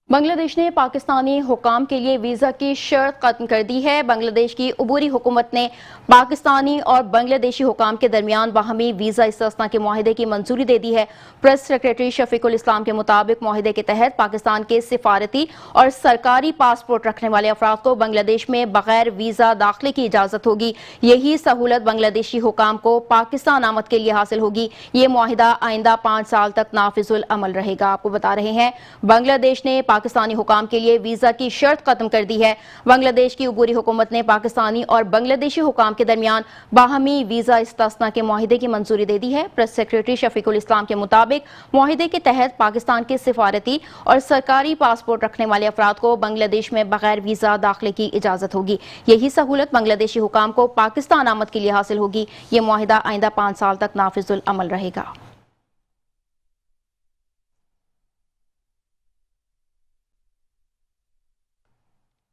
بنگلہ دیش نے پاکستانی حکام کے لیے ویزا کی شرط ختم کر دی ہے۔ بنگلہ دیش کی عبوری حکومت نے پاکستانی اور بنگلہ دیشی حکام کے درمیان باہمی ویزا استثناء کے معاہدے کی منظوری دے دی ہے۔ پریس سیکریٹری شفیق الاسلام کے مطابق معاہدے کے تحت پاکستان کے سفارتی اور سرکاری پاسپورٹ رکھنے والے افراد کو بنگلہ دیش میں بغیر ویزا داخلے کی اجازت ہوگی۔ یہی سہولت بنگلہ دیشی حکام کو پاکستان آمد کے لیے حاصل ہوگی۔ یہ معاہدہ آئندہ 5 سال تک نافذ العمل رہے گا۔ آپ کو بتا رہے ہیں بنگلہ دیش نے پاکستانی حکام کے لیے ویزا کی شرط ختم کر دی ہے۔ بنگلہ دیش کی عبوری حکومت نے پاکستانی اور بنگلہ دیشی حکام کے درمیان باہمی ویزا استثناء کے معاہدے کی منظوری دے دی ہے۔ پریس سیکریٹری شفیق الاسلام کے مطابق معاہدے کے تحت پاکستان کے سفارتی اور سرکاری پاسپورٹ رکھنے والے افراد کو بنگلہ دیش میں بغیر ویزا داخلے کی اجازت ہوگی۔ یہی سہولت بنگلہ دیشی حکام کو پاکستان آمد کے لیے حاصل ہوگی۔ یہ معاہدہ آئندہ 5 سال تک نافذ العمل رہے گا۔